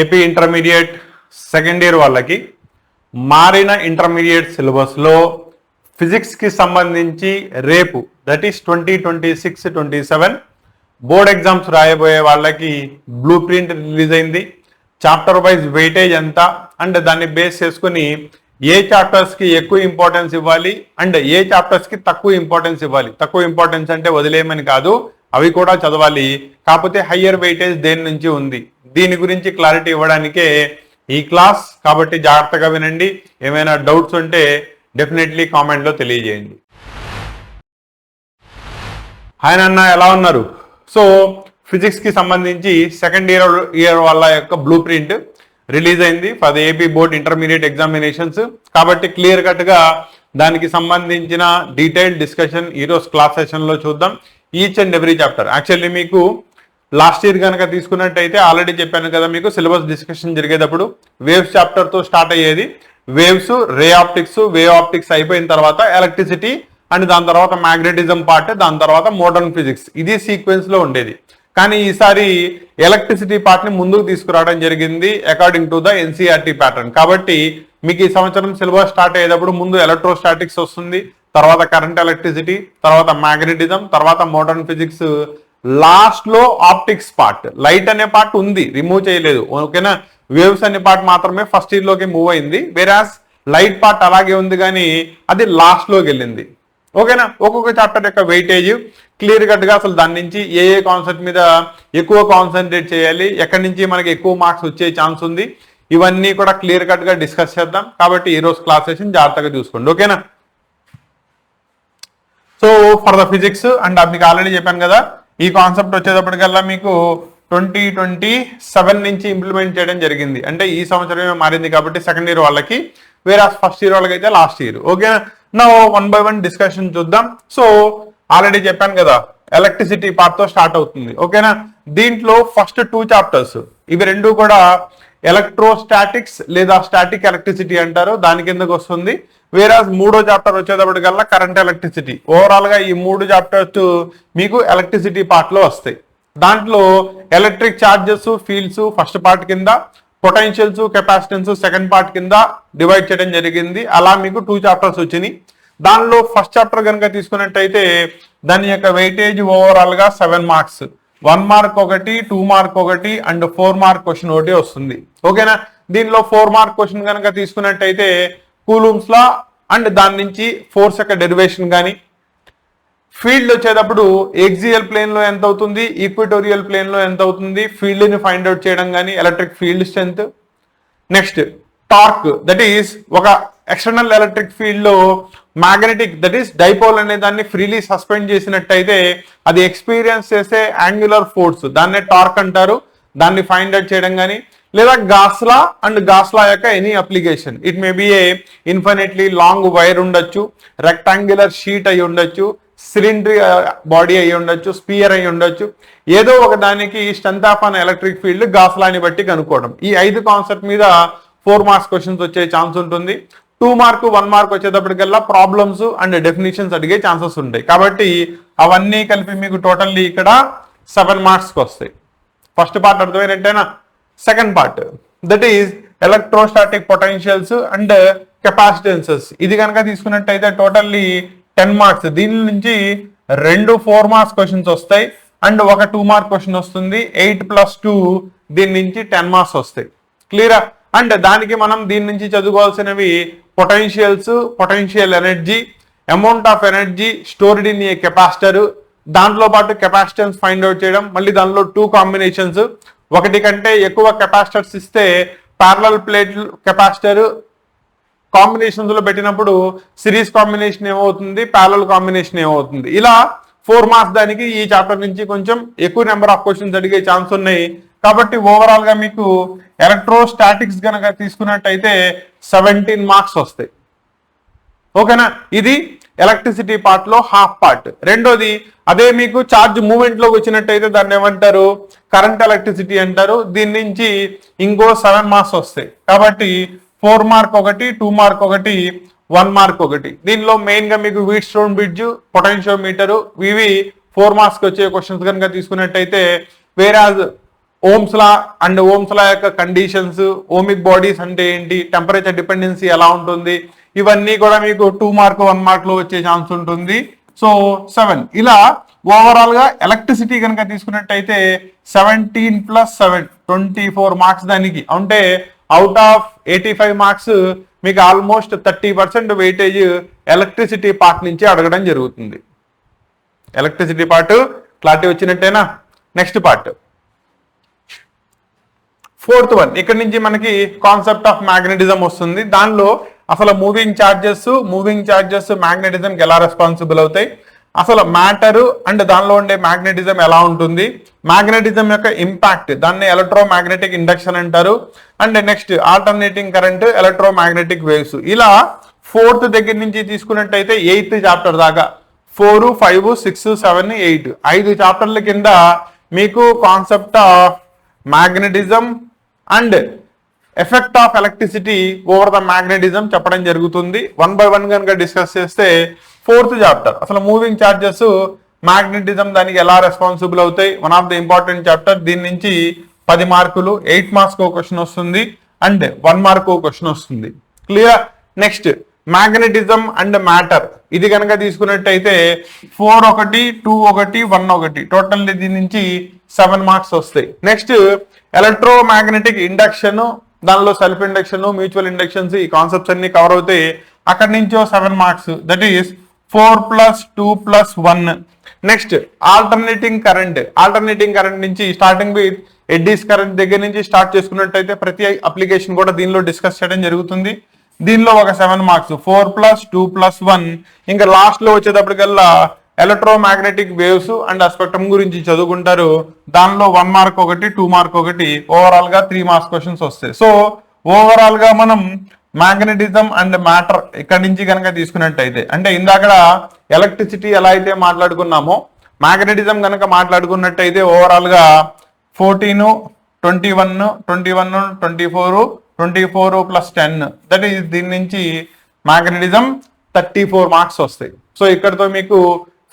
AP intermediate second year వాళ్ళకి మారిన intermediate సిలబస్లో ఫిజిక్స్కి సంబంధించి రేపు దట్ ఈస్ 2026-27 బోర్డ్ ఎగ్జామ్స్ రాయబోయే వాళ్ళకి బ్లూ ప్రింట్ రిలీజ్ అయింది. చాప్టర్ వైజ్ వెయిటేజ్ ఎంత అండ్ దాన్ని బేస్ చేసుకుని ఏ చాప్టర్స్కి ఎక్కువ ఇంపార్టెన్స్ ఇవ్వాలి అండ్ ఏ చాప్టర్స్కి తక్కువ ఇంపార్టెన్స్ ఇవ్వాలి. తక్కువ ఇంపార్టెన్స్ అంటే వదిలేయమని కాదు, అవి కూడా చదవాలి. కాకపోతే హయ్యర్ వెయిటేజ్ దేని నుంచి ఉంది, దీని గురించి క్లారిటీ ఇవ్వడానికే ఈ క్లాస్. కాబట్టి జాగ్రత్తగా వినండి. ఏమైనా డౌట్స్ ఉంటే డెఫినెట్లీ కామెంట్లో తెలియజేయండి. హాయ్ నాన్న, ఎలా ఉన్నారు? సో ఫిజిక్స్కి సంబంధించి సెకండ్ ఇయర్ వాళ్ళ యొక్క బ్లూ ప్రింట్ రిలీజ్ అయింది for the AP board intermediate examinations. కాబట్టి క్లియర్ కట్గా దానికి సంబంధించిన డీటెయిల్డ్ డిస్కషన్ ఈరోజు క్లాస్ సెషన్లో చూద్దాం. Each and every chapter. Actually మీకు లాస్ట్ ఇయర్ కనుక తీసుకున్నట్టయితే ఆల్రెడీ చెప్పాను కదా, మీకు సిలబస్ డిస్కషన్ జరిగేటప్పుడు వేవ్స్ చాప్టర్తో స్టార్ట్ అయ్యేది. Waves, ray optics, wave optics అయిపోయిన తర్వాత ఎలక్ట్రిసిటీ అండ్ దాని తర్వాత మ్యాగ్నెటిజం పార్ట్, దాని తర్వాత మోడర్న్ ఫిజిక్స్, ఇది సీక్వెన్స్లో ఉండేది. కానీ ఈసారి ఎలక్ట్రిసిటీ పార్ట్ని ముందుకు తీసుకురావడం జరిగింది according to the NCERT pattern. కాబట్టి మీకు ఈ సంవత్సరం సిలబస్ స్టార్ట్ అయ్యేటప్పుడు ముందు ఎలక్ట్రోస్టాటిక్స్ వస్తుంది, తర్వాత కరెంట్ ఎలక్ట్రిసిటీ, తర్వాత మ్యాగ్నెటిజం, తర్వాత మోడర్న్ ఫిజిక్స్, లాస్ట్ లో ఆప్టిక్స్ పార్ట్. లైట్ అనే పార్ట్ ఉంది, రిమూవ్ చేయలేదు, ఓకేనా. వేవ్స్ అనే పార్ట్ మాత్రమే ఫస్ట్ ఇయర్ లోకి మూవ్ అయింది, వేరాస్ లైట్ పార్ట్ అలాగే ఉంది కానీ అది లాస్ట్ లోకి వెళ్ళింది, ఓకేనా. ఒక్కొక్క చాప్టర్ యొక్క వెయిటేజ్ క్లియర్ కట్ గా అసలు దాని నుంచి ఏ కాన్సెప్ట్ మీద ఎక్కువ కాన్సన్ట్రేట్ చేయాలి, ఎక్కడి నుంచి మనకి ఎక్కువ మార్క్స్ వచ్చే ఛాన్స్ ఉంది, ఇవన్నీ కూడా క్లియర్ కట్ గా డిస్కస్ చేద్దాం. కాబట్టి ఈ రోజు క్లాస్ సెషన్ జాగ్రత్తగా చూసుకోండి, ఓకేనా. So for the physics and మీకు ఆల్రెడీ చెప్పాను కదా, ఈ కాన్సెప్ట్ వచ్చేటప్పటికల్లా మీకు 2027 నుంచి ఇంప్లిమెంట్ చేయడం జరిగింది. అంటే ఈ సంవత్సరమే మారింది కాబట్టి సెకండ్ ఇయర్ వాళ్ళకి, వేరే ఫస్ట్ ఇయర్ వాళ్ళకి అయితే లాస్ట్ ఇయర్, ఓకేనా. నా 1 by 1 డిస్కషన్ చూద్దాం. సో ఆల్రెడీ చెప్పాను కదా, ఎలక్ట్రిసిటీ పార్ట్ తో స్టార్ట్ అవుతుంది, ఓకేనా. దీంట్లో ఫస్ట్ 2 చాప్టర్స్ ఇవి రెండు కూడా ఎలక్ట్రోస్టాటిక్స్ లేదా స్టాటిక్ ఎలక్ట్రిసిటీ అంటారు, దాని కిందకు వస్తుంది. వేరే మూడో చాప్టర్ వచ్చేటప్పటికల్లా కరెంట్ ఎలక్ట్రిసిటీ. ఓవరాల్ గా ఈ 3 చాప్టర్స్ మీకు ఎలక్ట్రిసిటీ పార్ట్ లో వస్తాయి. దాంట్లో electric charges, fields first part కింద, పొటెన్షియల్స్, కెపాసిటెన్స్ సెకండ్ పార్ట్ కింద డివైడ్ చేయడం జరిగింది. అలా మీకు 2 చాప్టర్స్ వచ్చినాయి. దానిలో ఫస్ట్ చాప్టర్ కనుక తీసుకున్నట్టయితే దాని యొక్క వెయిటేజ్ ఓవరాల్ గా 7 మార్క్స్, 1 మార్క్ ఒకటి, 2 మార్క్ ఒకటి అండ్ 4 మార్క్ క్వశ్చన్ ఒకటి వస్తుంది, ఓకేనా. దీనిలో 4 మార్క్ క్వశ్చన్ కనుక తీసుకున్నట్టయితే కూలూమ్స్ లా అండ్ దాని నుంచి ఫోర్స్ యొక్క డెరివేషన్ కానీ, ఫీల్డ్ వచ్చేటప్పుడు ఎక్సియల్ ప్లేన్ లో ఎంత అవుతుంది, ఈక్వటోరియల్ ప్లేన్ లో ఎంత అవుతుంది, ఫీల్డ్ ని ఫైండ్ అవుట్ చేయడం కానీ, electric field strength. Next torque, that is ఒక ఎక్స్టర్నల్ ఎలక్ట్రిక్ ఫీల్డ్ లో మ్యాగ్నెటిక్ దట్ ఈస్ డైపోల్ అనే దాన్ని ఫ్రీలీ సస్పెండ్ చేసినట్టయితే అది ఎక్స్పీరియన్స్ చేసే యాంగులర్ ఫోర్స్, దాన్నే టార్క్ అంటారు, దాన్ని ఫైండ్ అవుట్ చేయడం కానీ, లేదా గాస్లా అండ్ గాస్లా యొక్క any application. It may be A infinitely long wire ఉండొచ్చు, రెక్టాంగులర్ షీట్ అయి ఉండొచ్చు, సిలిండ్రీ బాడీ అయి ఉండొచ్చు, స్పియర్ అయి ఉండొచ్చు, ఏదో ఒక దానికి strength of an electric field గాస్లాని బట్టి కనుక్కోవడం. ఈ 5 కాన్సెప్ట్ మీద 4 మార్క్స్ క్వశ్చన్స్ వచ్చే ఛాన్స్ ఉంటుంది. 2 మార్క్ 1 మార్క్ వచ్చేటప్పటికల్లా ప్రాబ్లమ్స్ అండ్ డెఫినేషన్స్ అడిగే ఛాన్సెస్ ఉంటాయి. కాబట్టి అవన్నీ కలిపి మీకు టోటల్లీ ఇక్కడ 7 మార్క్స్కి వస్తాయి. ఫస్ట్ పార్ట్ అర్థమైనట్టేనా. Second part that is electrostatic potentials and capacitances. ఇది కనుక తీసుకున్నట్టయితే టోటల్లీ 10 మార్క్స్. దీని నుంచి 2 4 మార్క్స్ క్వశ్చన్స్ వస్తాయి అండ్ ఒక 2 మార్క్ క్వశ్చన్ వస్తుంది. 8 + 2 దీని నుంచి 10 మార్క్స్ వస్తాయి, క్లియరా. అండ్ దానికి మనం దీని నుంచి చదువుకోవాల్సినవి potentials, potential energy, amount of energy stored in a capacitor, దాంట్లో పాటు కెపాసిటెన్స్ ఫైండ్ అవుట్ చేయడం. మళ్ళీ దానిలో 2 కాంబినేషన్స్, ఒకటి కంటే ఎక్కువ కెపాసిటర్స్ ఇస్తే ప్యారలల్ ప్లేట్ కెపాసిటర్ కాంబినేషన్స్ లో పెట్టినప్పుడు సిరీస్ కాంబినేషన్ ఏమవుతుంది, ప్యారలల్ కాంబినేషన్ ఏమవుతుంది. ఇలా 4 మార్క్స్ దానికి ఈ చాప్టర్ నుంచి కొంచెం ఎక్కువ నెంబర్ ఆఫ్ క్వశ్చన్స్ అడిగే ఛాన్స్ ఉన్నాయి. కాబట్టి ఓవరాల్ గా మీకు ఎలక్ట్రోస్టాటిక్స్ కనుక తీసుకున్నట్టయితే 17 మార్క్స్ వస్తాయి, ఓకేనా. ఇది ఎలక్ట్రిసిటీ పార్ట్ లో హాఫ్ పార్ట్. రెండోది అదే మీకు చార్జ్ మూవ్మెంట్ లోకి వచ్చినట్టయితే దాన్ని ఏమంటారు, కరెంట్ ఎలక్ట్రిసిటీ అంటారు. దీని నుంచి ఇంకో 7 మార్క్స్ వస్తాయి. కాబట్టి 4 మార్క్ ఒకటి, 2 మార్క్ ఒకటి, 1 మార్క్ ఒకటి. దీనిలో మెయిన్ గా మీకు వీట్ స్టోన్ బ్రిడ్జ్, పొటెన్షియోమీటర్, ఇవి 4 మార్క్స్ వచ్చే క్వశ్చన్స్ కనుక తీసుకున్నట్టయితే, వేరాజ్ Ohm's law and Ohm's law యొక్క కండిషన్స్, ఓమిక్ బాడీస్ అంటే ఏంటి, టెంపరేచర్ డిపెండెన్సీ ఎలా ఉంటుంది, ఇవన్నీ కూడా మీకు 2 మార్క్ 1 మార్క్ లో వచ్చే ఛాన్స్ ఉంటుంది. సో 7 ఇలా ఓవరాల్ గా ఎలక్ట్రిసిటీ కనుక తీసుకున్నట్టయితే 17 + 7 24 మార్క్స్ దానికి. అంటే అవుట్ ఆఫ్ 85 మార్క్స్ మీకు ఆల్మోస్ట్ 30% వెయిటేజ్ ఎలక్ట్రిసిటీ పార్ట్ నుంచి అడగడం జరుగుతుంది. ఎలక్ట్రిసిటీ పార్ట్ క్లారిటీ వచ్చినట్టేనా? నెక్స్ట్ పార్ట్ 4th వన్, ఇక్కడ నుంచి మనకి కాన్సెప్ట్ ఆఫ్ మ్యాగ్నెటిజం వస్తుంది. దానిలో అసలు మూవింగ్ చార్జెస్ మ్యాగ్నెటిజంకి ఎలా రెస్పాన్సిబుల్ అవుతాయి, అసలు మ్యాటర్ అండ్ దానిలో ఉండే మ్యాగ్నెటిజం ఎలా ఉంటుంది, మ్యాగ్నెటిజం యొక్క ఇంపాక్ట్, దాన్ని ఎలక్ట్రోమాగ్నెటిక్ ఇండక్షన్ అంటారు. And next alternating current, electromagnetic waves. ఇలా 4th దగ్గర నుంచి తీసుకున్నట్టయితే 8th చాప్టర్ దాకా 4, 5, 6, 7, 8 5 చాప్టర్ల కింద మీకు concept of magnetism and effect of electricity over the magnetism చెప్పడం జరుగుతుంది. 1 by 1 కనుక డిస్కస్ చేస్తే 4th చాప్టర్ అసలు మూవింగ్ చార్జెస్ మ్యాగ్నెటిజం దానికి ఎలా రెస్పాన్సిబుల్ అవుతాయి, one of the important chapter. దీని నుంచి 10 మార్కులు, 8 మార్క్స్ క్వశ్చన్ వస్తుంది అండ్ 1 మార్క్ క్వశ్చన్ వస్తుంది. Clear? Next magnetism and matter, ఇది కనుక తీసుకున్నట్టయితే 4 1 2 1 1 1 టోటల్ దీని నుంచి 7 మార్క్స్ వస్తాయి. నెక్స్ట్ ఎలక్ట్రోమాగ్నెటిక్ ఇండక్షన్, దానిలో సెల్ఫ్ ఇండక్షన్, మ్యూచువల్ ఇండక్షన్స్, ఈ కాన్సెప్ట్స్ అన్ని కవర్ అవుతాయి. అక్కడి నుంచో 7 marks, that is 4 + 2 + 1. Next alternating current నుంచి స్టార్టింగ్ విత్ ఎడ్డీస్ కరెంట్ దగ్గర నుంచి స్టార్ట్ చేసుకున్నట్టయితే ప్రతి అప్లికేషన్ కూడా దీనిలో డిస్కస్ చేయడం జరుగుతుంది. దీనిలో ఒక 7 మార్క్స్, 4 + 2 + 1. ఇంకా లాస్ట్ లో వచ్చేటప్పటికల్లా ఎలక్ట్రోమాగ్నెటిక్ వేవ్స్ అండ్ ఆ స్పెక్ట్రమ్ గురించి చదువుకుంటారు. దానిలో 1 మార్క్ 1, 2 మార్క్ 1, ఓవరాల్ గా 3 మార్క్స్ క్వశ్చన్స్ వస్తాయి. సో ఓవరాల్ గా మనం మ్యాగ్నెటిజం అండ్ మ్యాటర్ ఇక్కడి నుంచి కనుక తీసుకున్నట్టయితే, అంటే ఇందాక ఎలక్ట్రిసిటీ ఎలా అయితే మాట్లాడుకున్నామో మ్యాగ్నెటిజం కనుక మాట్లాడుకున్నట్టయితే ఓవరాల్ గా 14, 21, 21, 24, 24 + 10, దట్ ఈస్ దీని నుంచి మ్యాగ్నెటిజం 34 మార్క్స్ వస్తాయి. సో ఇక్కడతో మీకు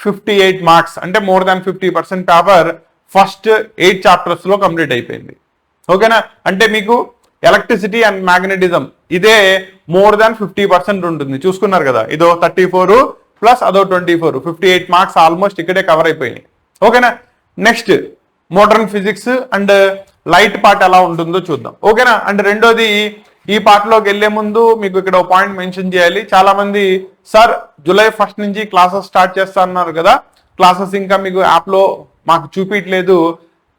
58 మార్క్స్, అంటే more than 50% paper first 8 chapters లో కంప్లీట్ అయిపోయింది. ఓకేనా? అంటే మీకు ఎలక్ట్రిసిటీ అండ్ మ్యాగ్నెటిజం ఇదే మోర్ దాన్ 50% ఉంటుంది. చూసుకున్నారు కదా, ఇదో 34 ప్లస్ అదో 24, 58 మార్క్స్ ఆల్మోస్ట్ ఇక్కడే కవర్ అయిపోయినాయి. ఓకేనా? Next modern physics and light part ఎలా ఉంటుందో చూద్దాం. ఓకేనా? అండ్ రెండోది, ఈ పార్ట్లోకి వెళ్లే ముందు మీకు ఇక్కడ ఒక పాయింట్ మెన్షన్ చేయాలి. చాలా మంది సార్ జూలై 1 నుంచి క్లాసెస్ స్టార్ట్ చేస్తా అన్నారు కదా, క్లాసెస్ ఇంకా మీకు యాప్ లో మాకు చూపించలేదు,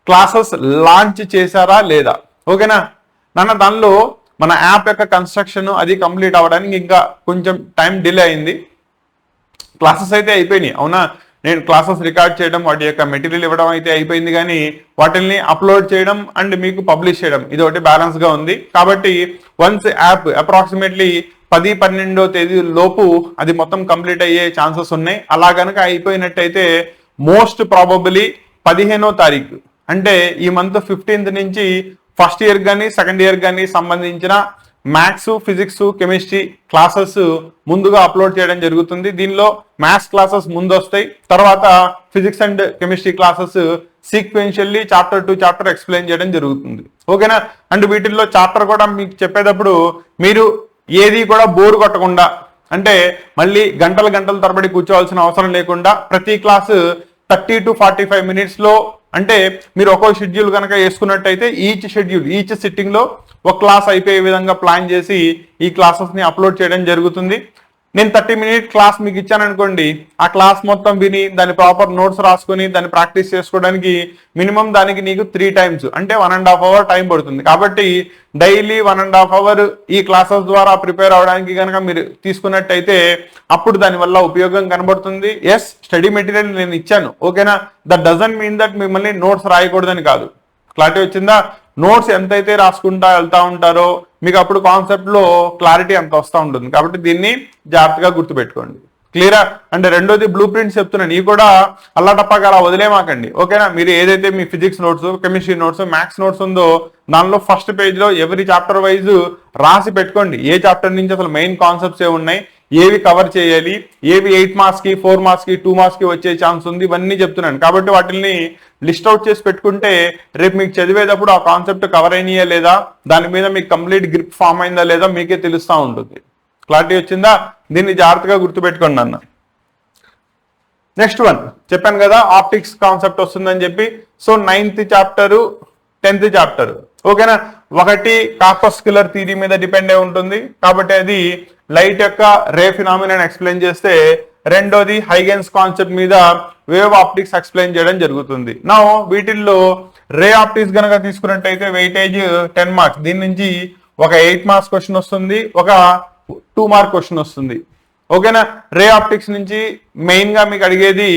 క్లాసెస్ లాంచ్ చేశారా లేదా? ఓకేనా నాన్న, దానిలో మన యాప్ యొక్క కన్స్ట్రక్షన్ అది కంప్లీట్ అవ్వడానికి ఇంకా కొంచెం టైం డిలే అయింది. క్లాసెస్ అయితే అయిపోయినాయి, అవునా? నేను క్లాసెస్ రికార్డ్ చేయడం, వాటి యొక్క మెటీరియల్ ఇవ్వడం అయితే అయిపోయింది, కానీ వాటిని అప్లోడ్ చేయడం అండ్ మీకు పబ్లిష్ చేయడం ఇది ఒకటి బ్యాలెన్స్ గా ఉంది. కాబట్టి వన్స్ యాప్ అప్రాక్సిమేట్లీ 10-12వ తేదీ లోపు అది మొత్తం కంప్లీట్ అయ్యే ఛాన్సెస్ ఉన్నాయి. అలా కనుక అయిపోయినట్టయితే మోస్ట్ ప్రాబబులీ 15వ తారీఖు, అంటే ఈ మంత్ 15th నుంచి ఫస్ట్ ఇయర్ కానీ సెకండ్ ఇయర్ కానీ సంబంధించిన మ్యాథ్స్, ఫిజిక్స్, కెమిస్ట్రీ క్లాసెస్ ముందుగా అప్లోడ్ చేయడం జరుగుతుంది. దీనిలో మ్యాథ్స్ క్లాసెస్ ముందు వస్తాయి, తర్వాత physics and chemistry classes sequentially chapter to chapter explain చేయడం జరుగుతుంది. ఓకేనా? అండ్ వీటిల్లో చాప్టర్ కూడా మీకు చెప్పేటప్పుడు మీరు ఏది కూడా బోర్ కొట్టకుండా, అంటే మళ్ళీ గంటల తరబడి కూర్చోవాల్సిన అవసరం లేకుండా ప్రతి క్లాసు 30 to 45 minutes లో, అంటే మీరు ఒక్కో షెడ్యూల్ కనుక వేసుకున్నట్టయితే ఈచ్ సిట్టింగ్ లో ఒక క్లాస్ అయిపోయే విధంగా ప్లాన్ చేసి ఈ క్లాసెస్ ని అప్లోడ్ చేయడం జరుగుతుంది. నేను 30 minute క్లాస్ మీకు ఇచ్చాను అనుకోండి, ఆ క్లాస్ మొత్తం విని దాని ప్రాపర్ నోట్స్ రాసుకొని దాన్ని ప్రాక్టీస్ చేసుకోవడానికి మినిమం దానికి నీకు 3 times, అంటే 1.5 hour టైం పడుతుంది. కాబట్టి డైలీ 1.5 hour ఈ క్లాసెస్ ద్వారా ప్రిపేర్ అవడానికి కనుక మీరు తీసుకున్నట్టయితే అప్పుడు దానివల్ల ఉపయోగం కనబడుతుంది. ఎస్, స్టడీ మెటీరియల్ నేను ఇచ్చాను, ఓకేనా? దట్ డజంట్ మీన్ దట్ మిమ్మల్ని నోట్స్ రాయకూడదని కాదు. క్లారిటీ వచ్చిందా? నోట్స్ ఎంతైతే రాసుకుంటా వెళ్తా ఉంటారో మీకు అప్పుడు కాన్సెప్ట్ లో క్లారిటీ అంత వస్తూ ఉంటుంది. కాబట్టి దీన్ని జాగ్రత్తగా గుర్తుపెట్టుకోండి. క్లియరా? అంటే రెండోది బ్లూ ప్రింట్స్ చెప్తున్నాను, ఇవి కూడా అల్లాటప్పగా అలా వదిలేమాకండి. ఓకేనా? మీరు ఏదైతే మీ physics notes, chemistry notes, maths notes ఉందో దానిలో ఫస్ట్ పేజ్ లో ఎవరి చాప్టర్ వైజ్ రాసి పెట్టుకోండి. ఏ చాప్టర్ నుంచి అసలు మెయిన్ కాన్సెప్ట్స్ ఏ ఉన్నాయి, ఏవి కవర్ చేయాలి, ఏవి 8 మార్క్స్ కి 4 మార్క్స్ కి 2 మార్క్స్ కి వచ్చే ఛాన్స్ ఉంది, ఇవన్నీ చెప్తున్నాను. కాబట్టి వాటిని లిస్ట్ అవుట్ చేసి పెట్టుకుంటే రేపు మీకు చదివేటప్పుడు ఆ కాన్సెప్ట్ కవర్ అయినాయా లేదా, దాని మీద మీకు కంప్లీట్ గ్రిప్ ఫామ్ అయిందా లేదా మీకే తెలుస్తూ ఉంటుంది. క్లారిటీ వచ్చిందా? దీన్ని జాగ్రత్తగా గుర్తుపెట్టుకోండి అన్న. నెక్స్ట్ వన్ చెప్పాను కదా, ఆప్టిక్స్ కాన్సెప్ట్ వస్తుందని చెప్పి. So 9th chapter 10th chapter ఓకేనా. ఒకటి కార్పస్క్యులర్ థియరీ మీద డిపెండ్ అయి ఉంటుంది కాబట్టి అది లైట్ యొక్క రే ఫినామినాని ఎక్స్ప్లెయిన్ చేస్తే, రెండోది హైగెన్స్ కాన్సెప్ట్ మీద వేవ్ ఆప్టిక్స్ ఎక్స్ప్లెయిన్ చేయడం జరుగుతుంది. నా వీటిల్లో రే ఆప్టిక్స్ కనుక తీసుకున్నట్టయితే వెయిటేజ్ 10 మార్క్స్, దీని నుంచి ఒక 8 మార్క్స్ క్వశ్చన్ వస్తుంది, ఒక 2 మార్క్ క్వశ్చన్ వస్తుంది ఓకేనా. రే ఆప్టిక్స్ నుంచి మెయిన్ గా మీకు అడిగేది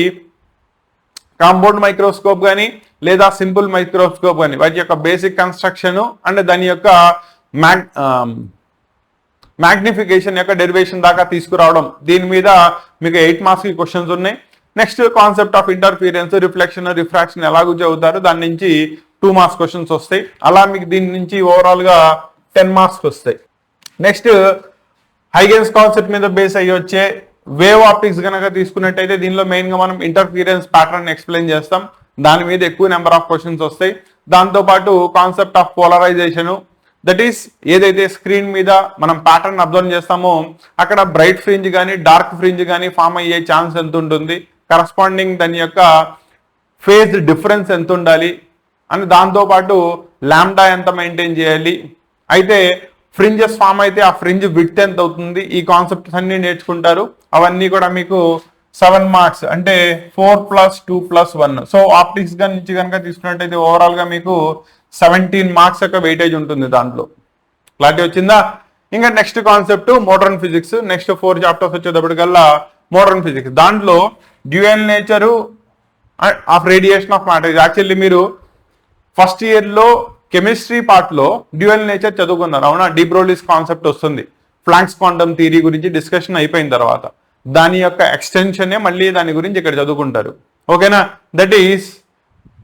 కాంపౌండ్ మైక్రోస్కోప్ కానీ లేదా సింపుల్ మైక్రోస్కోప్ కానీ వాటి యొక్క బేసిక్ కన్స్ట్రక్షన్ అండ్ దాని యొక్క మ్యాగ్నిఫికేషన్ యొక్క డెరివేషన్ దాకా తీసుకురావడం, దీని మీద మీకు 8 మార్క్స్ కి క్వశ్చన్స్ ఉన్నాయి. Next concept of interference, reflection, refraction ఎలాగూ చదువుతారు, దాని నుంచి 2 మార్క్స్ క్వశ్చన్స్ వస్తాయి. అలా మీకు దీని నుంచి ఓవరాల్ గా 10 మార్క్స్ వస్తాయి. నెక్స్ట్ హైగెన్స్ కాన్సెప్ట్ మీద బేస్ అయ్యి వచ్చే వేవ్ ఆప్టిక్స్ కనుక తీసుకున్నట్టయితే దీనిలో మెయిన్ గా మనం ఇంటర్ఫీరెన్స్ ప్యాటర్న్ ఎక్స్ప్లెయిన్ చేస్తాం, దాని మీద ఎక్కువ నెంబర్ ఆఫ్ క్వశ్చన్స్ వస్తాయి. దాంతోపాటు concept of polarization, that is ఏదైతే స్క్రీన్ మీద మనం ప్యాటర్న్ అబ్జర్వ్ చేస్తామో అక్కడ బ్రైట్ ఫ్రింజ్ కానీ డార్క్ ఫ్రింజ్ కానీ ఫామ్ అయ్యే ఛాన్స్ ఎంత ఉంటుంది, కరస్పాండింగ్ దాని యొక్క ఫేజ్ డిఫరెన్స్ ఎంత ఉండాలి అని, దాంతోపాటు లాంబ్డా ఎంత మెయింటైన్ చేయాలి, అయితే ఫ్రింజెస్ ఫామ్ అయితే ఆ ఫ్రింజ్ విడ్త్ ఎంత అవుతుంది, ఈ కాన్సెప్ట్స్ అన్ని నేర్చుకుంటారు. అవన్నీ కూడా మీకు 7 మార్క్స్ అంటే 4+2+1. సో ఆప్టిక్స్ నుంచి కనుక తీసుకున్నట్టయితే ఓవరాల్ గా మీకు 17 మార్క్స్ యొక్క వెయిటేజ్ ఉంటుంది దాంట్లో. క్లారిటీ వచ్చిందా? ఇంకా next concept modern physics. Next 4 chapters వచ్చేటప్పటికల్లా మోడర్న్ ఫిజిక్స్. దాంట్లో dual nature of radiation of matter. Actually మీరు ఫస్ట్ ఇయర్ లో కెమిస్ట్రీ పార్ట్ లో డ్యూయల్ నేచర్ చదువుకున్నారు అవునా. డీ బ్రోలీస్ కాన్సెప్ట్ వస్తుంది, ప్లాంక్స్ క్వాంటమ్ థియరీ గురించి డిస్కషన్ అయిపోయిన తర్వాత దాని యొక్క ఎక్స్టెన్షనే మళ్ళీ దాని గురించి ఇక్కడ చదువుకుంటారు ఓకేనా. That is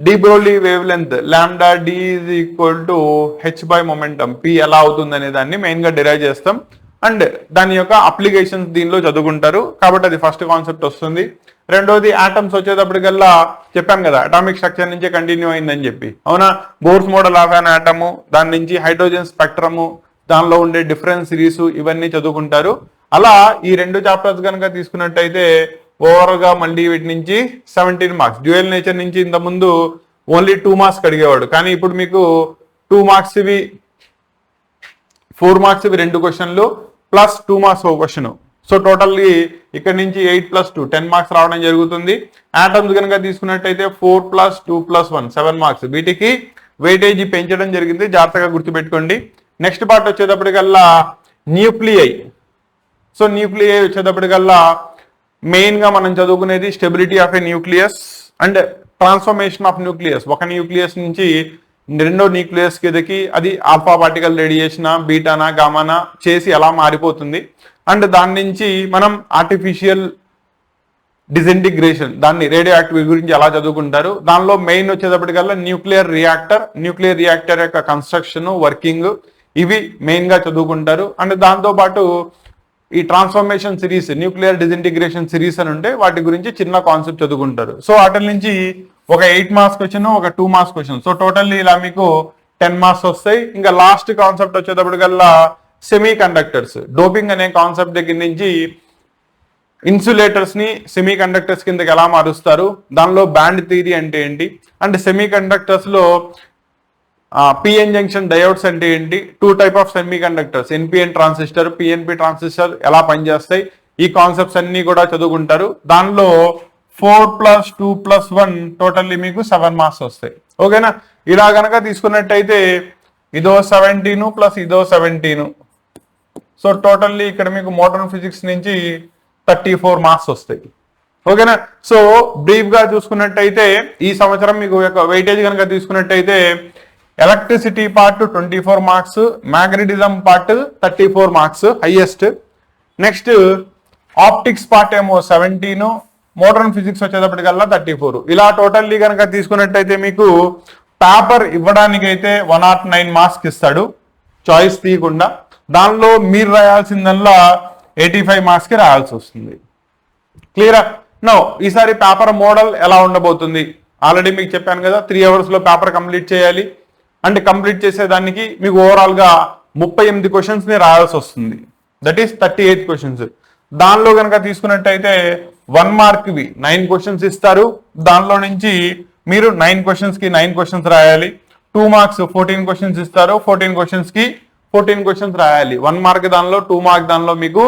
de Broglie wavelength lambda D is equal to H by momentum P ఎలా అవుతుంది అనే దాన్ని మెయిన్ గా డిరైవ్ చేస్తాం అండ్ దాని యొక్క అప్లికేషన్స్ దీనిలో చదువుకుంటారు కాబట్టి అది ఫస్ట్ కాన్సెప్ట్ వస్తుంది. రెండోది ఆటమ్స్ వచ్చేటప్పటికల్లా చెప్పాను కదా అటామిక్ స్ట్రక్చర్ నుంచే కంటిన్యూ అయిందని చెప్పి అవునా. Bores model of an atom, దాని నుంచి హైడ్రోజన్ స్పెక్ట్రము, దానిలో ఉండే డిఫరెన్స్ సిరీస్ ఇవన్నీ చదువుకుంటారు. అలా ఈ 2 చాప్టర్స్ కనుక తీసుకున్నట్టయితే ఓవర్ గా మళ్ళీ వీటి నుంచి 17 మార్క్స్. డ్యూయల్ నేచర్ నుంచి ఇంత ముందు ఓన్లీ 2 మార్క్స్ అడిగేవాడు, కానీ ఇప్పుడు మీకు 2 మార్క్స్ ఇవి 4 మార్క్స్ ఇవి 2 క్వశ్చన్లు ప్లస్ 2 మార్క్స్ ఒక క్వశ్చన్. సో టోటల్లీ ఇక్కడ నుంచి 8+2 10 మార్క్స్ రావడం జరుగుతుంది. ఆటమ్స్ కనుక తీసుకున్నట్టయితే 4+2+1 7 మార్క్స్. వీటికి వెయిటేజ్ పెంచడం జరిగింది, జాగ్రత్తగా గుర్తుపెట్టుకోండి. నెక్స్ట్ పార్ట్ వచ్చేటప్పటికల్లా న్యూక్లియై. సో న్యూక్లియై వచ్చేటప్పటికల్లా మెయిన్ గా మనం చదువుకునేది stability of a nucleus and transformation of nucleus. ఒక న్యూక్లియస్ నుంచి రెండో న్యూక్లియస్ కిందకి అది ఆల్ఫా పార్టికల్ రేడియేషనా బీటానా గామానా చేసి ఎలా మారిపోతుంది అండ్ దాని నుంచి మనం ఆర్టిఫిషియల్ డిసింటిగ్రేషన్ దాన్ని రేడియో యాక్టివ్ గురించి ఎలా చదువుకుంటారు. దానిలో మెయిన్ వచ్చేటప్పటికల్లా న్యూక్లియర్ రియాక్టర్ యొక్క కన్స్ట్రక్షన్ వర్కింగ్ ఇవి మెయిన్ గా చదువుకుంటారు. అండ్ దాంతో పాటు ఈ transformation series nuclear disintegration series అని ఉంటే వాటి గురించి చిన్న కాన్సెప్ట్ చదువుకుంటారు. సో వాటి నుంచి ఒక 8 మార్క్స్ క్వశ్చన్, ఒక 2 మార్క్స్ క్వశ్చన్. సో టోటల్లీ ఇలా మీకు 10 మార్క్స్ వస్తాయి. ఇంకా లాస్ట్ కాన్సెప్ట్ వచ్చేటప్పటికల్లా సెమీ కండక్టర్స్. డోపింగ్ అనే కాన్సెప్ట్ దగ్గర నుంచి ఇన్సులేటర్స్ ని సెమీ కండక్టర్స్ కిందకి ఎలా మారుస్తారు, దానిలో బ్యాండ్ థియరీ అంటే ఏంటి అండ్ సెమీ కండక్టర్స్ లో పిఎన్ జంక్షన్ డయోడ్స్ అంటే ఏంటి, 2 type of semi conductors NPN transistor PNP transistor ఎలా పనిచేస్తాయి, ఈ కాన్సెప్ట్స్ అన్ని కూడా చదువుకుంటారు. దానిలో 4+2+1 టోటల్లీ మీకు 7 మార్క్స్ వస్తాయి ఓకేనా. ఇలా గనక తీసుకున్నట్టయితే ఇదో 17 ప్లస్ ఇదో 17. సో టోటల్లీ ఇక్కడ మీకు మోడర్న్ ఫిజిక్స్ నుంచి 34 మార్క్స్ వస్తాయి ఓకేనా. సో బ్రీఫ్ గా చూసుకున్నట్టయితే ఈ సంవత్సరం మీకు వెయిటేజ్ కనుక తీసుకున్నట్టయితే electricity part 24 marks, magnetism part 34 marks highest. Next optics part ఏమో 17, మోడర్న్ ఫిజిక్స్ వచ్చేటప్పటికల్లా 34. ఇలా టోటల్లీ కనుక తీసుకున్నట్టయితే మీకు పేపర్ ఇవ్వడానికైతే 109 మార్క్స్ ఇస్తాడు చాయిస్ తీయకుండా. దానిలో మీరు రాయాల్సిందల్లా 85 మార్క్స్కి రాయాల్సి వస్తుంది. క్లియరా? నో ఈసారి పేపర్ మోడల్ ఎలా ఉండబోతుంది? ఆల్రెడీ మీకు చెప్పాను కదా 3 అవర్స్లో పేపర్ కంప్లీట్ చేయాలి. అంటే కంప్లీట్ చేసేదానికి మీకు ఓవరాల్గా 38 క్వశ్చన్స్ని రాయాల్సి వస్తుంది. That is 38 questions. దానిలో కనుక తీసుకున్నట్టయితే 1 మార్క్వి 9 క్వశ్చన్స్ ఇస్తారు. దానిలో నుంచి మీరు 9 క్వశ్చన్స్కి 9 క్వశ్చన్స్ రాయాలి. 2 మార్క్స్ 14 క్వశ్చన్స్ ఇస్తారు. 14 క్వశ్చన్స్కి 14 క్వశ్చన్స్ రాయాలి. 1 మార్క్ దానిలో, 2 మార్క్ దానిలో మీకు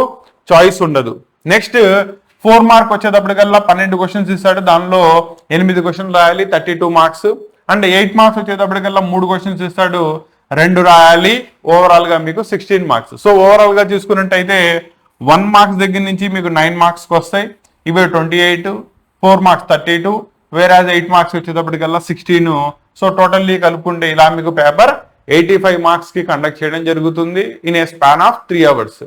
చాయిస్ ఉండదు. నెక్స్ట్ 4 మార్క్ వచ్చేటప్పటికల్లా 12 క్వశ్చన్స్ ఇస్తాడు. దానిలో 8 క్వశ్చన్లు రాయాలి, 32 మార్క్స్. అండ్ 8 మార్క్స్ వచ్చేటప్పటికల్లా 3 క్వశ్చన్స్ ఇస్తాడు, 2 రాయాలి. ఓవరాల్ గా మీకు 16 మార్క్స్. సో ఓవరాల్ గా చూసుకున్నట్టయితే 1 మార్క్స్ దగ్గర నుంచి మీకు 9 మార్క్స్కి వస్తాయి. ఇవి 28, 4 మార్క్స్ 32, వేరే 8 మార్క్స్ వచ్చేటప్పటికల్లా 16. సో టోటల్లీ కలుపుకుంటే ఇలా మీకు పేపర్ 85 మార్క్స్ కి కండక్ట్ చేయడం జరుగుతుంది in a span of 3 hours.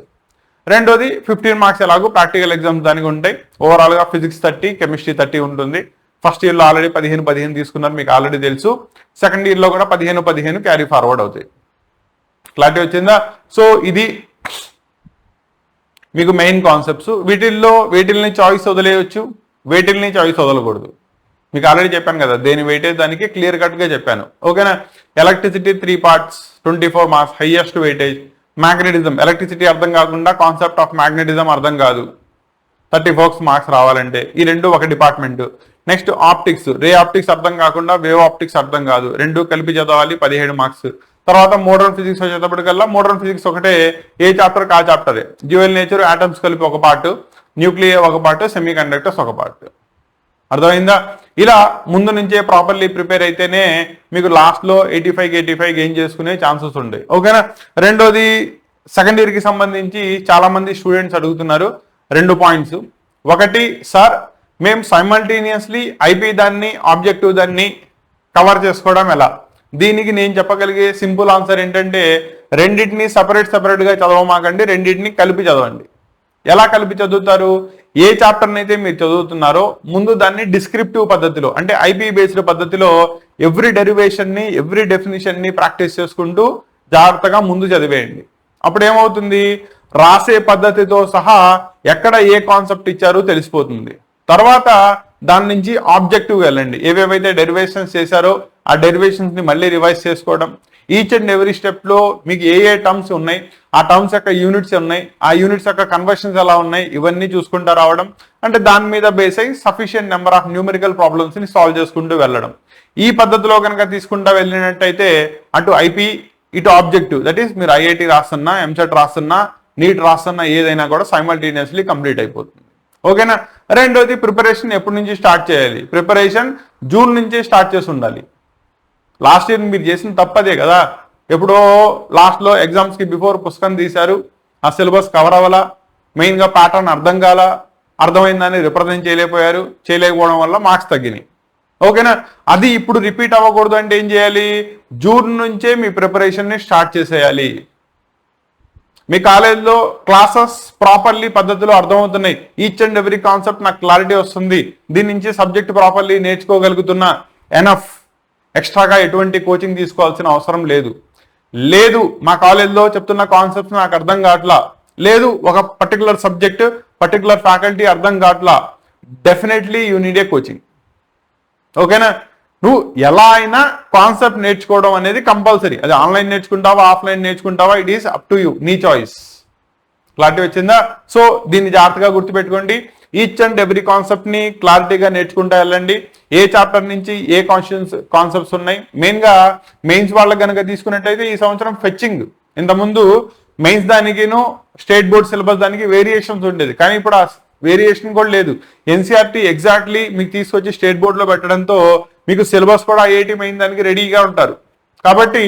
రెండోది 15 మార్క్స్ ఎలాగో ప్రాక్టికల్ ఎగ్జామ్స్ దానికి ఉంటాయి. ఓవరాల్ గా ఫిజిక్స్ 30, కెమిస్ట్రీ 30 ఉంటుంది. ఫస్ట్ ఇయర్లో ఆల్రెడీ 15 తీసుకున్నారు, మీకు ఆల్రెడీ తెలుసు. సెకండ్ ఇయర్లో కూడా 15 క్యారీ ఫార్వర్డ్ అవుతాయి. క్లారిటీ వచ్చిందా? సో ఇది మీకు మెయిన్ కాన్సెప్ట్స్. వీటిల్ని చాయిస్ వదిలేయచ్చు, వీటిల్ని చాయిస్ వదలకూడదు. మీకు ఆల్రెడీ చెప్పాను కదా, దేని వెయిటేజ్ దానికి క్లియర్ కట్గా చెప్పాను. ఓకేనా? Electricity 3 parts, 24 marks highest weightage. Magnetism, electricity అర్థం కాకుండా కాన్సెప్ట్ ఆఫ్ మ్యాగ్నెటిజం అర్థం కాదు, 34 మార్క్స్ రావాలంటే. ఈ రెండు ఒక department. Next optics, ray optics అర్థం కాకుండా వేవ్ ఆప్టిక్స్ అర్థం కాదు, రెండు కలిపి చదవాలి, 17 మార్క్స్. తర్వాత మోడర్న్ ఫిజిక్స్ వచ్చేటప్పటికల్లా మోడర్న్ ఫిజిక్స్ ఒకటే, ఏ చాప్టర్ ఆ చాప్టరే. డ్యూయల్ నేచర్, ఆటమ్స్ కలిపి ఒక పార్ట్, న్యూక్లియర్ ఒక పార్ట్, సెమీ కండక్టర్స్ ఒక పార్ట్. అర్థమైందా? ఇలా ముందు నుంచే ప్రాపర్లీ ప్రిపేర్ అయితేనే మీకు లాస్ట్లో 85 గెయిన్ చేసుకునే ఛాన్సెస్ ఉంటాయి. ఓకేనా? రెండోది సెకండ్ ఇయర్కి సంబంధించి చాలా మంది స్టూడెంట్స్ అడుగుతున్నారు 2 పాయింట్స్. ఒకటి, సార్ మేము సైమల్టేనియస్లీ ఐపీ దాన్ని, ఆబ్జెక్టివ్ దాన్ని కవర్ చేసుకోవడం ఎలా? దీనికి నేను చెప్పగలిగే సింపుల్ ఆన్సర్ ఏంటంటే, రెండింటిని సపరేట్గా చదవమాకండి, రెండింటిని కలిపి చదవండి. ఎలా కలిపి చదువుతారు? ఏ చాప్టర్ని అయితే మీరు చదువుతున్నారో ముందు దాన్ని డిస్క్రిప్టివ్ పద్ధతిలో, అంటే ఐపీ బేస్డ్ పద్ధతిలో ఎవ్రీ డెరివేషన్ని, ఎవ్రీ డెఫినిషన్ని ప్రాక్టీస్ చేసుకుంటూ జాగ్రత్తగా ముందు చదివేయండి. అప్పుడు ఏమవుతుంది, రాసే పద్ధతితో సహా ఎక్కడ ఏ కాన్సెప్ట్ ఇచ్చారో తెలిసిపోతుంది. తర్వాత దాని నుంచి ఆబ్జెక్టివ్ వెళ్ళండి. ఏవేవైతే డెరివేషన్స్ చేశారో ఆ డెరివేషన్స్ ని మళ్ళీ రివైజ్ చేసుకోవడం. ఈచ్ అండ్ ఎవ్రీ స్టెప్ లో మీకు ఏ టర్మ్స్ ఉన్నాయి, ఆ టర్మ్స్ యొక్క యూనిట్స్ ఉన్నాయి, ఆ యూనిట్స్ యొక్క కన్వర్షన్స్ ఎలా ఉన్నాయి, ఇవన్నీ చూసుకుంటూ రావడం. అంటే దాని మీద బేస్ అయ్యి sufficient number of numerical problems ని సాల్వ్ చేసుకుంటూ వెళ్ళడం. ఈ పద్ధతిలో కనుక తీసుకుంటూ వెళ్ళినట్టయితే అటు ఐపీ, ఇటు ఆబ్జెక్టివ్, దట్ ఈస్ మీరు ఐఐటి రాస్తున్నా, ఎంసెట్ రాస్తున్నా, నీట్ రాస్తున్నా, ఏదైనా కూడా సైమల్టేనియస్లీ కంప్లీట్ అయిపోతుంది. ఓకేనా? రెండోది ప్రిపరేషన్ ఎప్పటి నుంచి స్టార్ట్ చేయాలి? ప్రిపరేషన్ జూన్ నుంచే స్టార్ట్ చేసి ఉండాలి. లాస్ట్ ఇయర్ మీరు చేసిన తప్పదే కదా, ఎప్పుడో లాస్ట్లో ఎగ్జామ్స్కి బిఫోర్ పుస్తకం తీశారు, ఆ సిలబస్ కవర్ అవ్వాలా, మెయిన్గా ప్యాటర్న్ అర్థం కాలా, అర్థమైందని రిప్రజెంట్ చేయలేకపోవడం వల్ల మార్క్స్ తగ్గినాయి. ఓకేనా? అది ఇప్పుడు రిపీట్ అవ్వకూడదు అంటే ఏం చేయాలి? జూన్ నుంచే మీ ప్రిపరేషన్ని స్టార్ట్ చేసేయాలి. మీ కాలేజ్లో క్లాసెస్ ప్రాపర్లీ పద్ధతిలో అర్థమవుతున్నాయి, ఈచ్ అండ్ ఎవ్రీ కాన్సెప్ట్ నాకు క్లారిటీ వస్తుంది, దీని నుంచి సబ్జెక్ట్ ప్రాపర్లీ నేర్చుకోగలుగుతున్నా, ఎనఫ్. ఎక్స్ట్రాగా ఎటువంటి కోచింగ్ తీసుకోవాల్సిన అవసరం లేదు. మా కాలేజ్లో చెప్తున్న కాన్సెప్ట్స్ నాకు అర్థం కావట్లా, లేదు ఒక పర్టికులర్ సబ్జెక్ట్, పర్టికులర్ ఫ్యాకల్టీ అర్థం కావట్లా, definitely you need a coaching. ఓకేనా? నువ్వు ఎలా అయినా కాన్సెప్ట్ నేర్చుకోవడం అనేది కంపల్సరీ. అది ఆన్లైన్ నేర్చుకుంటావా, ఆఫ్లైన్ నేర్చుకుంటావా, it is up to you, నీ చాయిస్. క్లారిటీ వచ్చిందా? సో దీన్ని జాగ్రత్తగా గుర్తుపెట్టుకోండి. ఈచ్ అండ్ ఎవ్రీ కాన్సెప్ట్ని క్లారిటీగా నేర్చుకుంటూ వెళ్ళండి. ఏ చాప్టర్ నుంచి ఏ కాన్సెప్ట్స్ ఉన్నాయి. మెయిన్గా మెయిన్స్ వాళ్ళకి కనుక తీసుకున్నట్టయితే ఈ సంవత్సరం ఫెచ్చింగ్, ఇంతకుముందు మెయిన్స్ దానికిను స్టేట్ బోర్డ్ సిలబస్ దానికి వేరియేషన్స్ ఉండేది, కానీ ఇప్పుడు ఆ వేరియేషన్ కూడా లేదు. ఎన్సీఆర్టీ ఎగ్జాక్ట్లీ మీకు తీసుకొచ్చి స్టేట్ బోర్డులో పెట్టడంతో మీకు సిలబస్ కూడా ఐఐటి మెయిన్ దానికి రెడీగా ఉంటారు. కాబట్టి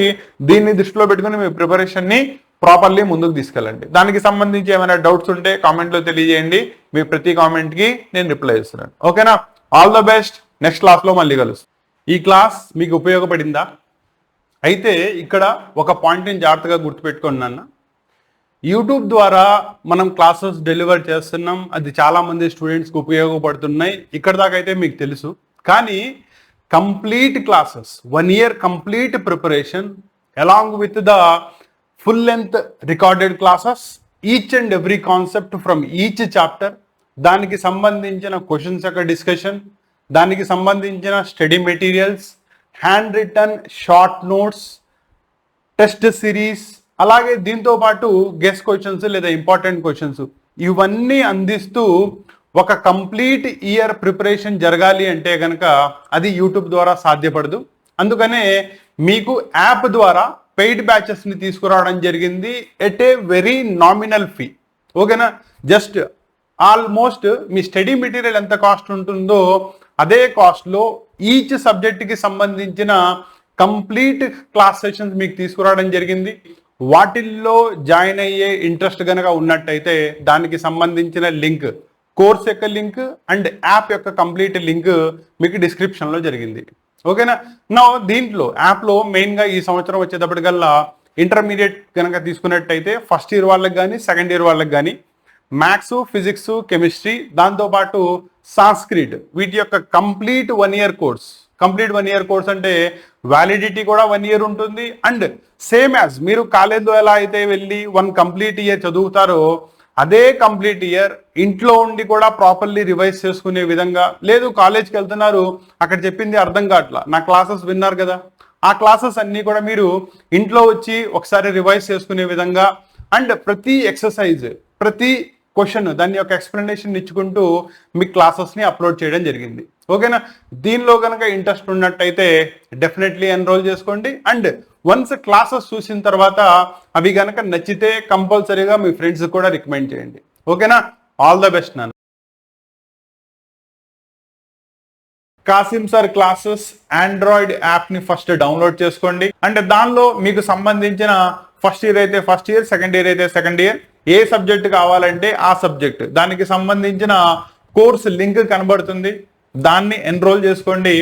దీన్ని దృష్టిలో పెట్టుకుని మీ ప్రిపరేషన్ని ప్రాపర్లీ ముందుకు తీసుకెళ్ళండి. దానికి సంబంధించి ఏమైనా డౌట్స్ ఉంటే కామెంట్లో తెలియజేయండి, మీ ప్రతి కామెంట్కి నేను రిప్లై చేస్తున్నాను. ఓకేనా? All the best. నెక్స్ట్ క్లాస్లో మళ్ళీ కలుస్తాను. ఈ క్లాస్ మీకు ఉపయోగపడిందా? అయితే ఇక్కడ ఒక పాయింట్ని జాగ్రత్తగా గుర్తుపెట్టుకోండి నాన్న. యూట్యూబ్ ద్వారా మనం క్లాసెస్ డెలివర్ చేస్తున్నాం, అది చాలామంది స్టూడెంట్స్కి ఉపయోగపడుతున్నాయి. ఇక్కడ దాకా అయితే మీకు తెలుసు. కానీ complete classes, 1 year complete preparation along with the full length recorded classes each and every concept from each chapter, దానికి సంబంధించిన క్వశ్చన్స్ యొక్క డిస్కషన్, దానికి సంబంధించిన study materials, hand written short notes, test series, అలాగే దీంతో పాటు గెస్ట్ క్వశ్చన్స్ లేదా important questions ఇవన్నీ అందిస్తూ ఒక కంప్లీట్ ఇయర్ ప్రిపరేషన్ జరగాలి అంటే కనుక అది యూట్యూబ్ ద్వారా సాధ్యపడదు. అందుకనే మీకు యాప్ ద్వారా పెయిడ్ బ్యాచెస్ని తీసుకురావడం జరిగింది at a very nominal fee. ఓకేనా? జస్ట్ ఆల్మోస్ట్ మీ స్టడీ మెటీరియల్ ఎంత కాస్ట్ ఉంటుందో అదే కాస్ట్లో ఈచ్ సబ్జెక్ట్కి సంబంధించిన కంప్లీట్ క్లాస్ సెషన్స్ మీకు తీసుకురావడం జరిగింది. వాటిల్లో జాయిన్ అయ్యే ఇంట్రెస్ట్ కనుక ఉన్నట్టయితే దానికి సంబంధించిన లింక్, కోర్స్ యొక్క లింక్ అండ్ యాప్ యొక్క కంప్లీట్ లింక్ మీకు డిస్క్రిప్షన్లో జరిగింది. ఓకేనా? నా దీంట్లో యాప్లో మెయిన్గా ఈ సంవత్సరం వచ్చేటప్పటికల్లా ఇంటర్మీడియట్ కనుక తీసుకున్నట్టయితే ఫస్ట్ ఇయర్ వాళ్ళకి కానీ సెకండ్ ఇయర్ వాళ్ళకి కానీ మ్యాథ్స్, ఫిజిక్స్, కెమిస్ట్రీ, దాంతోపాటు సాంస్క్రిట్ వీటి యొక్క complete 1 year course. Complete 1 year course అంటే వ్యాలిడిటీ కూడా 1 year ఉంటుంది. అండ్ సేమ్ యాజ్ మీరు కాలేజ్లో ఎలా అయితే వెళ్ళి 1 కంప్లీట్ ఇయర్ చదువుతారో అదే కంప్లీట్ ఇయర్ ఇంట్లో ఉండి కూడా ప్రాపర్లీ రివైజ్ చేసుకునే విధంగా, లేదు కాలేజ్కి వెళ్తున్నారు అక్కడ చెప్పింది అర్థం కావట్లా, నా క్లాసెస్ విన్నారు కదా, ఆ క్లాసెస్ అన్నీ కూడా మీరు ఇంట్లో వచ్చి ఒకసారి రివైజ్ చేసుకునే విధంగా అండ్ ప్రతి ఎక్సర్సైజ్, ప్రతి క్వశ్చన్ దాని యొక్క ఎక్స్ప్లెనేషన్ ఇచ్చుకుంటూ మీ క్లాసెస్ని అప్లోడ్ చేయడం జరిగింది. ఓకేనా? దీనిలో కనుక ఇంట్రెస్ట్ ఉన్నట్టయితే డెఫినెట్లీ ఎన్రోల్ చేసుకోండి. అండ్ వన్స్ క్లాసెస్ చూసిన తర్వాత అవి కనుక నచ్చితే కంపల్సరీగా మీ ఫ్రెండ్స్ కూడా రికమెండ్ చేయండి. ఓకేనా? ఆల్ ద బెస్ట్ నాన్న. కాసిం సార్ క్లాసెస్ ఆండ్రాయిడ్ యాప్ని ఫస్ట్ డౌన్లోడ్ చేసుకోండి. అంటే దానిలో మీకు సంబంధించిన ఫస్ట్ ఇయర్ అయితే ఫస్ట్ ఇయర్, సెకండ్ ఇయర్ అయితే సెకండ్ ఇయర్, ఏ సబ్జెక్ట్ కావాలంటే ఆ సబ్జెక్ట్, దానికి సంబంధించిన కోర్స్ లింక్ కనబడుతుంది, దాన్ని ఎన్రోల్ చేసుకోండి.